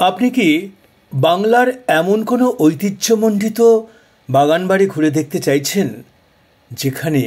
আপনি কি বাংলার এমন কোনো ঐতিহ্যমণ্ডিত বাগানবাড়ি ঘুরে দেখতে চাইছেন যেখানে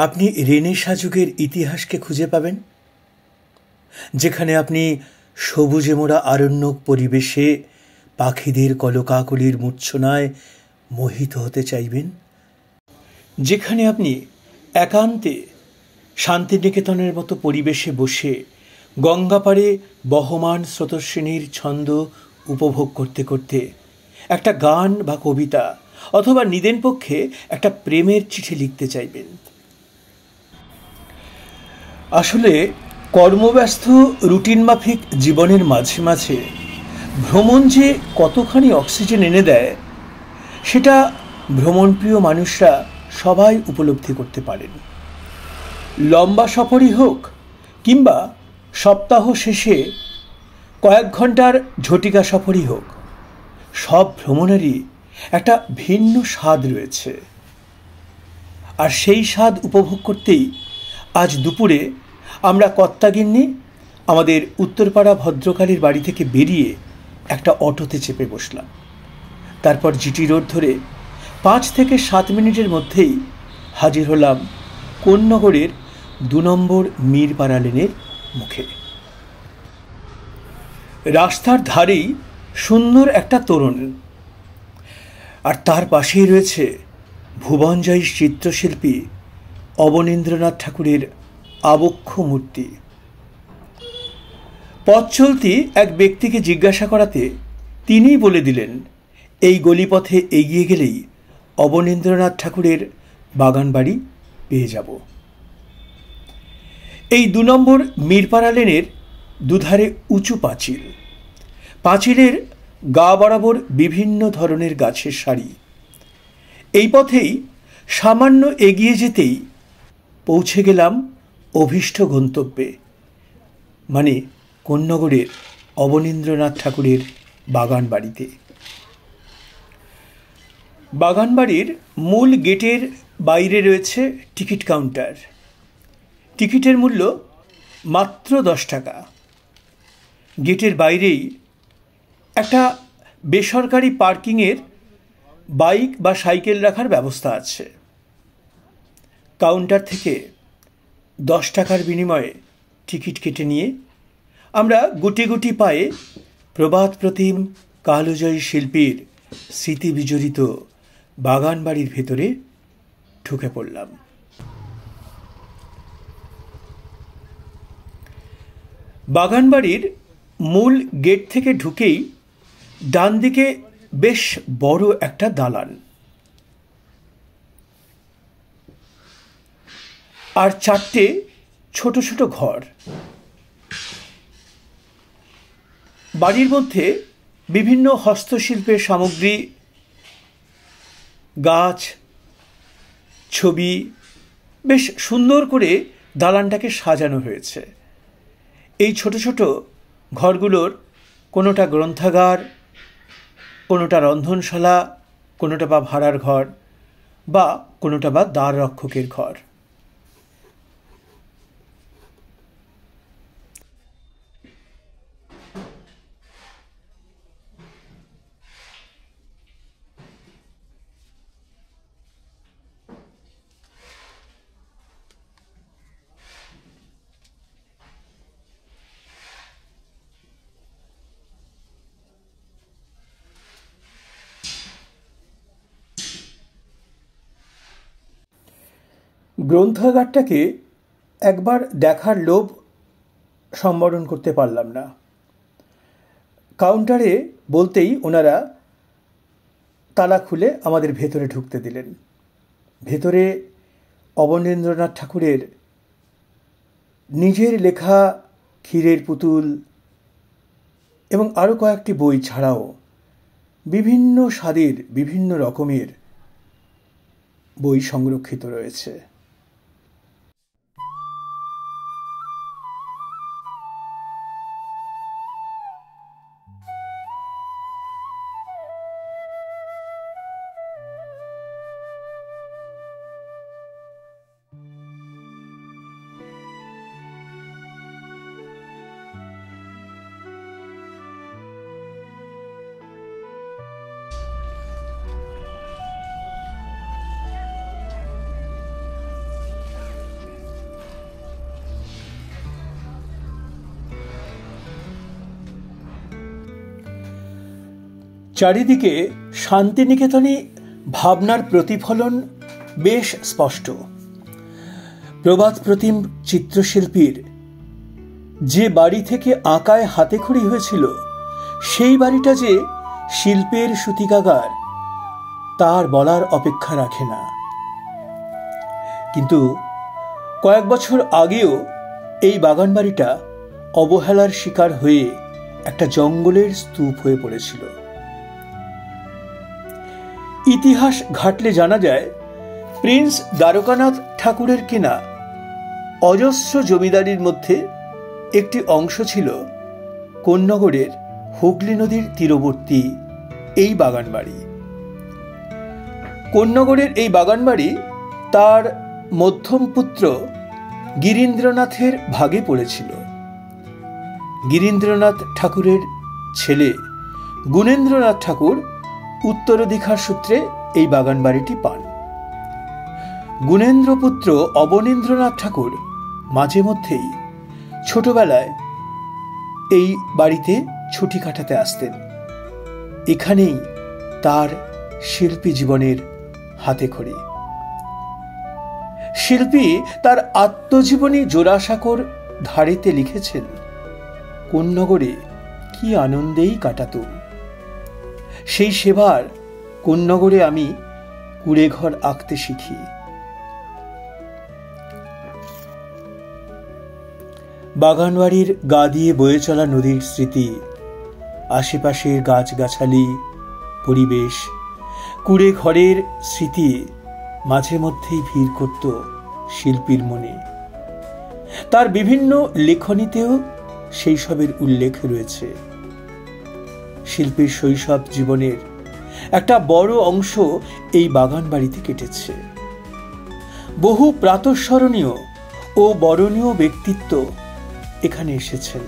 আপনি রেনেসাঁ যুগের ইতিহাসকে খুঁজে পাবেন, যেখানে আপনি সবুজে মোড়া আরণ্যক পরিবেশে পাখিদের কলকাকলির মূর্ছনায় মোহিত হতে চাইবেন, যেখানে আপনি একান্তে শান্তিনিকেতনের মতো পরিবেশে বসে গঙ্গাপাড়ে বহমান স্রোতস্বিনীর ছন্দ উপভোগ করতে করতে একটা গান বা কবিতা অথবা নিদেন পক্ষে একটা প্রেমের চিঠি লিখতে চাইবেন। আসলে কর্মব্যস্ত রুটিন মাফিক জীবনের মাঝে মাঝে ভ্রমণ যে কতখানি অক্সিজেন এনে দেয় সেটা ভ্রমণপ্রিয় মানুষরা সবাই উপলব্ধি করতে পারেন। লম্বা সফরই হোক কিংবা সপ্তাহ শেষে কয়েক ঘন্টার ঝটিকা সফরই হোক, সব ভ্রমণেরই একটা ভিন্ন স্বাদ রয়েছে। আর সেই স্বাদ উপভোগ করতেই আজ দুপুরে আমরা কর্তাগিন্নি আমাদের উত্তরপাড়া ভদ্রকালীর বাড়ি থেকে বেরিয়ে একটা অটোতে চেপে বসলাম। তারপর জিটি রোড ধরে 5 থেকে 7 মিনিটের মধ্যেই হাজির হলাম কোন্নগরের 2 নম্বর মীরপাড়া লেনের মুখে। রাস্তার ধারেই সুন্দর একটা তোরণ, আর তার পাশেই রয়েছে ভুবনজয়ী চিত্রশিল্পী অবনীন্দ্রনাথ ঠাকুরের আবক্ষ মূর্তি। পথ চলতি এক ব্যক্তিকে জিজ্ঞাসা করাতে তিনিই বলে দিলেন, এই গলিপথে এগিয়ে গেলেই অবনীন্দ্রনাথ ঠাকুরের বাগান বাড়ি পেয়ে যাব। এই 2 নম্বর মীরপাড়া লেনের দুধারে উঁচু পাঁচিল, পাঁচিলের গা বরাবর বিভিন্ন ধরনের গাছের সারি। এই পথেই সামান্য এগিয়ে যেতেই পৌঁছে গেলাম অভীষ্ট গন্তব্যে, মানে কোন্নগরের অবনীন্দ্রনাথ ঠাকুরের বাগান বাড়িতে। বাগান বাড়ির মূল গেটের বাইরে রয়েছে টিকিট কাউন্টার। টিকিটের মূল্য মাত্র 10 টাকা। গেটের বাইরেই একটা বেসরকারি পার্কিংয়ের বাইক বা সাইকেল রাখার ব্যবস্থা আছে। কাউন্টার থেকে 10 টাকার বিনিময়ে টিকিট কেটে নিয়ে আমরা গুটি গুটি পায়ে প্রবাদ প্রতিম কালজয়ী শিল্পীর স্মৃতি বিজড়িত বাগান বাড়ির ভেতরে ঢুকে পড়লাম। বাগান বাড়ির মূল গেট থেকে ঢুকেই ডান দিকে বেশ বড় একটা দালান, আর 4টে ছোট ছোট ঘর। বাড়ির মধ্যে বিভিন্ন হস্তশিল্পের সামগ্রী, গাছ, ছবি, বেশ সুন্দর করে দালানটাকে সাজানো হয়েছে। এই ছোট ছোট ঘরগুলোর কোনোটা গ্রন্থাগার, কোনোটা রন্ধনশালা, কোনোটা বা ভাড়ার ঘর, বা কোনোটা বা দ্বার রক্ষকের ঘর। গ্রন্থাগারটাকে একবার দেখার লোভ সম্বরণ করতে পারলাম না। কাউন্টারে বলতেই ওনারা তালা খুলে আমাদের ভেতরে ঢুকতে দিলেন। ভেতরে অবনীন্দ্রনাথ ঠাকুরের নিজের লেখা ক্ষীরের পুতুল এবং আরও কয়েকটি বই ছাড়াও বিভিন্ন স্বাদের বিভিন্ন রকমের বই সংরক্ষিত রয়েছে। চারিদিকে শান্তিনিকেতনে ভাবনার প্রতিফলন বেশ স্পষ্ট। প্রবাদ প্রতিম চিত্রশিল্পীর যে বাড়ি থেকে আঁকায় হাতেখড়ি হয়েছিল, সেই বাড়িটা যে শিল্পের সূতিকাগার তার বলার অপেক্ষা রাখে না। কিন্তু কয়েক বছর আগেও এই বাগান বাড়িটা অবহেলার শিকার হয়ে একটা জঙ্গলের স্তূপ হয়ে পড়েছিল। ইতিহাস ঘাটলে জানা যায়, প্রিন্স দ্বারকানাথ ঠাকুরের কেনা অজস্র জমিদারির মধ্যে একটি অংশ ছিল কোন্নগরের হুগলি নদীর তীরবর্তী এই বাগান বাড়ি। কোন্নগরের এই বাগান বাড়ি তার মধ্যম পুত্র গিরীন্দ্রনাথের ভাগে পড়েছিল। গিরীন্দ্রনাথ ঠাকুরের ছেলে গুণেন্দ্রনাথ ঠাকুর উত্তরাধিকার সূত্রে এই বাগান বাড়িটি পান। গুণেন্দ্রপুত্র অবনীন্দ্রনাথ ঠাকুর মাঝে মধ্যেই ছোটবেলায় এই বাড়িতে ছুটি কাটাতে আসতেন। এখানেই তার শিল্পী জীবনের হাতেখড়ি। শিল্পী তার আত্মজীবনী জোড়াসাঁকোর ধারেতে লিখেছেন, কোন্নগরে কি আনন্দেই কাটাতুম। সেই সেবার কোন্নগরে আমি কুড়েঘর আঁকতে শিখি। বাগানবাড়ির গা দিয়ে বয়ে চলা নদীর স্মৃতি, আশেপাশের গাছগাছালি, পরিবেশ, কুড়ে ঘরের স্মৃতি মাঝে মধ্যেই ভিড় করত শিল্পীর মনে। তার বিভিন্ন লেখনীতেও সেই সবের উল্লেখ রয়েছে। শিল্পীর শৈশব জীবনের একটা বড় অংশ এই বাগান বাড়িতে কেটেছে। বহু প্রাতঃস্মরণীয় ও বরণীয় ব্যক্তিত্ব এখানে এসেছেন।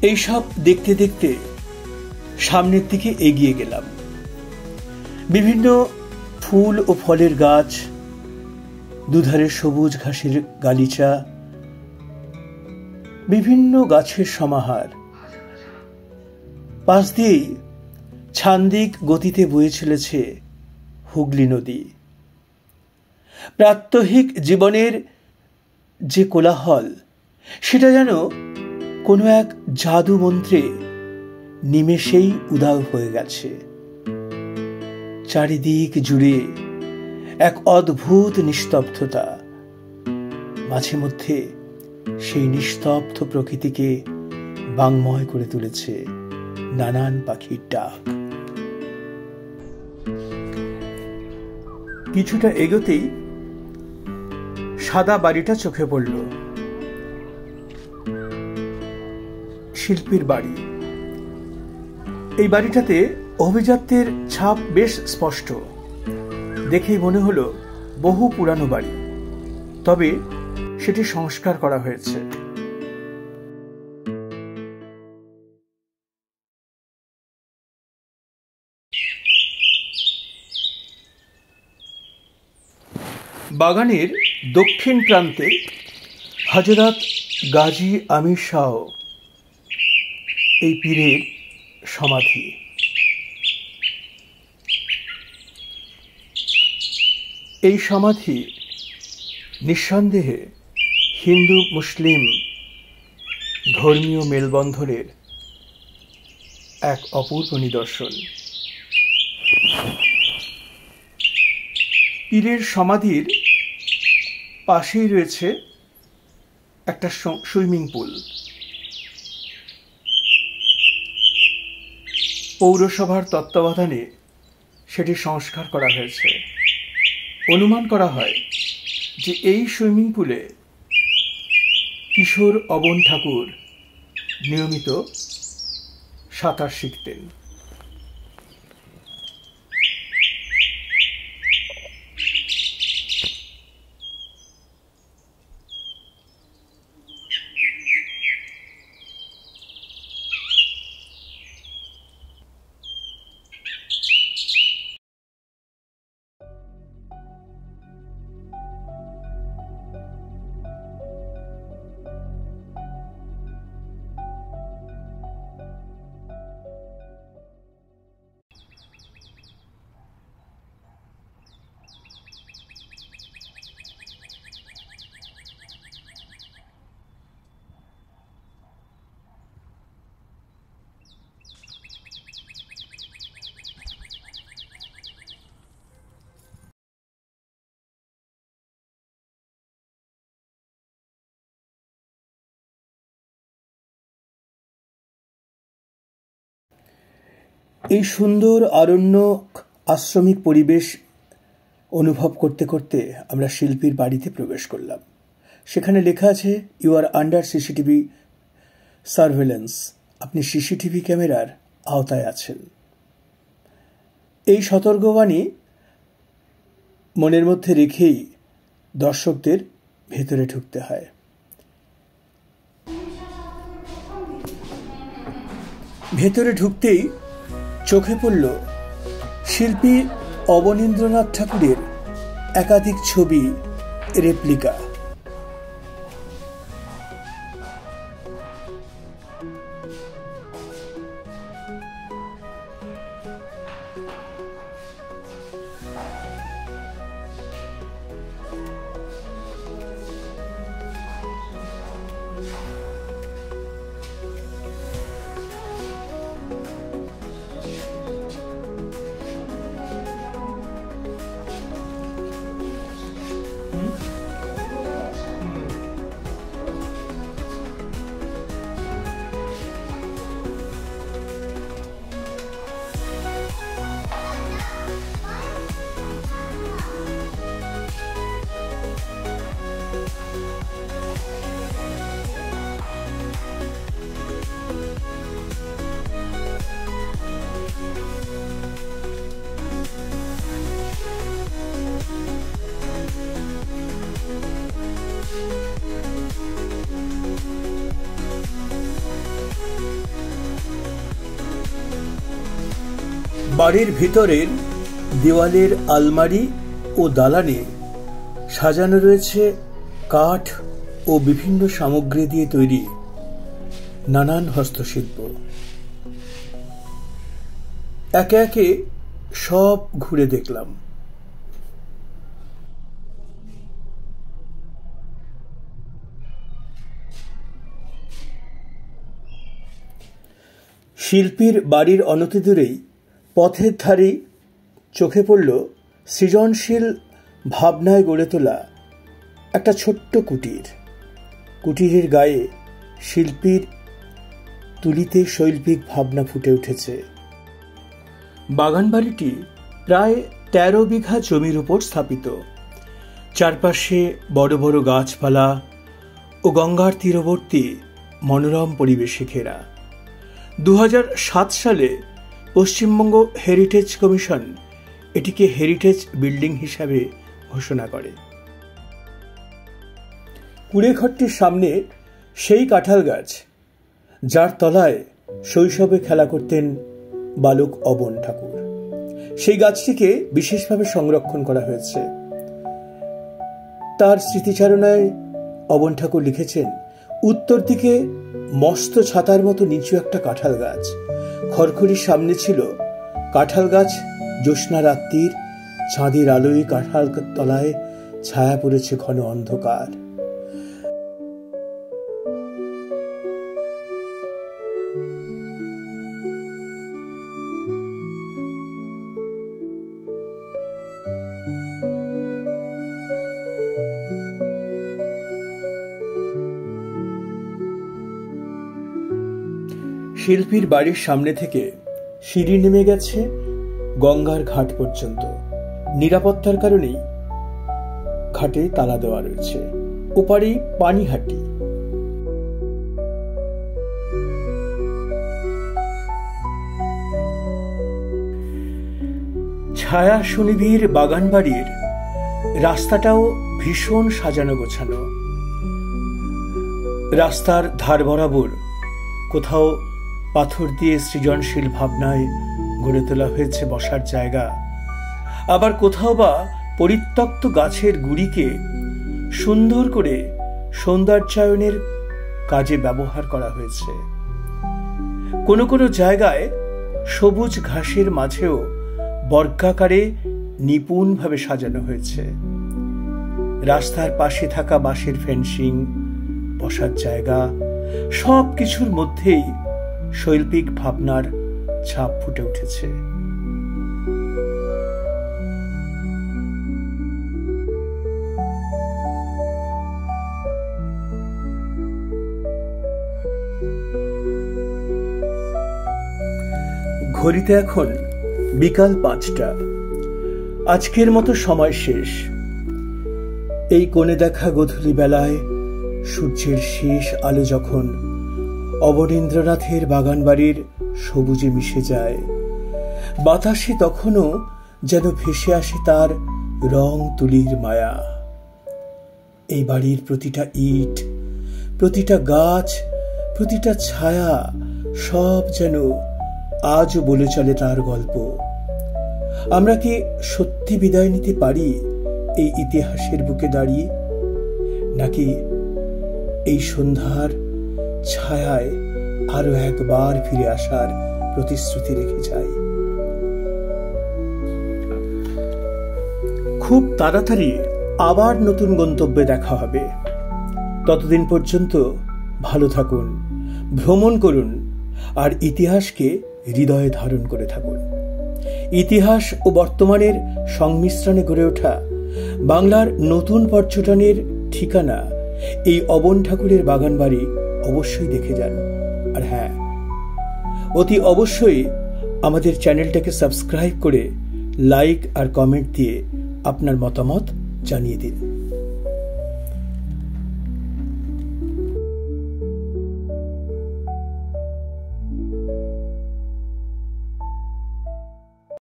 এইসব দেখতে দেখতে সামনের দিকে এগিয়ে গেলাম। বিভিন্ন ফুল ও ফলের গাছ, দুধারে সবুজ ঘাসের গালিচা, বিভিন্ন গাছের সমাহার। পাশ দিয়েই ছান্দিক গতিতে বয়ে চলেছে হুগলি নদী। প্রাত্যহিক জীবনের যে কোলাহল, সেটা যেন কোনো এক জাদু মন্ত্রে নিমেষেই উধাও হয়ে গেছে। চারিদিক জুড়ে এক অদ্ভুত নিস্তব্ধতা। মাঝে মধ্যে সেই নিস্তব্ধ প্রকৃতিকে বাংময় করে তুলেছে নানান পাখির ডাক। কিছুটা এগোতেই সাদা বাড়িটা চোখে পড়ল। শিল্পীর বাড়ি। এই বাড়িটাতে অভিজাত্যের ছাপ বেশ স্পষ্ট। দেখেই মনে হলো বহু পুরানো বাড়ি, তবে সেটি সংস্কার করা হয়েছে। বাগানের দক্ষিণ প্রান্তে হযরত গাজী আমির শাহ এই পীরের সমাধি। এই সমাধি নিঃসন্দেহে হিন্দু মুসলিম ধর্মীয় মেলবন্ধনের এক অপূর্ব নিদর্শন। পীরের সমাধির পাশেই রয়েছে একটা সুইমিং পুল। পৌরসভার তত্ত্বাবধানে সেটি সংস্কার করা হয়েছে। অনুমান করা হয় যে এই সুইমিং পুলে কিশোর অবন ঠাকুর নিয়মিত সাঁতার শিখতেন। এই সুন্দর আরণ্যক আশ্রমিক পরিবেশ অনুভব করতে করতে আমরা শিল্পীর বাড়িতে প্রবেশ করলাম। সেখানে লেখা আছে, you are under CCTV surveillance, আপনি সিসিটিভি ক্যামেরার আওতায় আছেন। এই সতর্কবাণী মনের মধ্যে রেখেই দর্শকদের ভেতরে ঢুকতে হয়। ভেতরে ঢুকতেই চোখে পড়ল শিল্পী অবনীন্দ্রনাথ ঠাকুরের একাধিক ছবি রেপ্লিকা। বাড়ির ভিতরের দেওয়ালের আলমারি ও দালানে সাজানো রয়েছে কাঠ ও বিভিন্ন সামগ্রী দিয়ে তৈরি নানান হস্তশিল্প। একে একে সব ঘুরে দেখলাম। শিল্পীর বাড়ির অনতিদূরেই পথের ধারেই চোখে পড়ল সৃজনশীল ভাবনায় গড়ে তোলা একটা ছোট্ট কুটির। কুটিরের গায়ে শিল্পীর তুলিতে শৈল্পিক ভাবনা ফুটে উঠেছে। বাগানবাড়িটি প্রায় ১৩ বিঘা জমির উপর স্থাপিত। চারপাশে বড় বড় গাছপালা ও গঙ্গার তীরবর্তী মনোরম পরিবেশে ঘেরা। ২০০৭ সালে পশ্চিমবঙ্গ হেরিটেজ কমিশন এটিকে হেরিটেজ বিল্ডিং হিসাবে ঘোষণা করে। কুড়েঘরটির সামনে সেই কাঁঠাল গাছ যার তলায় শৈশবে খেলা করতেন বালক অবন ঠাকুর। সেই গাছটিকে বিশেষভাবে সংরক্ষণ করা হয়েছে। তার স্মৃতিচারণায় অবন ঠাকুর লিখেছেন, উত্তর দিকে মস্ত ছাতার মতো নিচু একটা কাঁঠাল গাছ। খড়খড়ির সামনে ছিল কাঁঠাল গাছ। জ্যোৎস্না রাত্রির চাঁদের আলোয় কাঁঠাল তলায় ছায়া পড়েছে ঘন অন্ধকার। শিল্পীর বাড়ির সামনে থেকে সিঁড়ি নেমে গেছে গঙ্গার ঘাট পর্যন্ত। নিরাপত্তার কারণেই ঘাটে তালা দেওয়া রয়েছে। ওপারেই পানিহাটি। ছায়া সুনিবিড় বাগান বাড়ির রাস্তাটাও ভীষণ সাজানো গোছানো। রাস্তার ধার বরাবর কোথাও পাথর দিয়ে সৃজনশীল ভাবনায় গড়ে তোলা হয়েছে বসার জায়গা, আবার কোথাও বা পরিত্যক্ত গাছের গুড়িকে সুন্দর করে সৌন্দর্যায়নের কাজে ব্যবহার করা হয়েছে। কোনো কোনো জায়গায় সবুজ ঘাসের মাঝেও বর্গাকারে নিপুণভাবে সাজানো হয়েছে। রাস্তার পাশে থাকা বাঁশের ফেন্সিং, বসার জায়গা, সব কিছুর মধ্যেই শৈল্পিক ভাবনার ছাপ ফুটে উঠেছে। ঘড়িতে এখন বিকাল 5টা। আজকের মতো সময় শেষ। এই কোণে দেখা গোধূলি বেলায় সূর্যের শেষ আলো যখন অবনীন্দ্রনাথের বাগানবাড়ির সবুজে মিশে যায়, বাতাসে তখনও যেন ভেসে আসে তার রং তুলির মায়া। এই বাড়ির প্রতিটা ইট, প্রতিটা গাছ, প্রতিটা ছায়া সব যেন আজও বলে চলে তার গল্প। আমরা কি সত্যি বিদায় নিতে পারি এই ইতিহাসের বুকে দাঁড়িয়ে, নাকি এই সন্ধ্যার ছায়ায় আরো একবার ফিরে আসার প্রতিশ্রুতি রেখে যাই? খুব তাড়াতাড়ি আবার নতুন গন্তব্যে দেখা হবে। ততদিন পর্যন্ত ভালো থাকুন, ভ্রমণ করুন আর ইতিহাসকে হৃদয়ে ধারণ করে থাকুন। ইতিহাস ও বর্তমানের সংমিশ্রণে গড়ে ওঠা বাংলার নতুন পর্যটনের ঠিকানা এই অবন ঠাকুরের বাগানবাড়ি অবশ্যই দেখে যান। আর হ্যাঁ, অতি অবশ্যই আমাদের চ্যানেলটাকে সাবস্ক্রাইব করে লাইক আর কমেন্ট দিয়ে আপনার মতামত জানিয়ে দিন।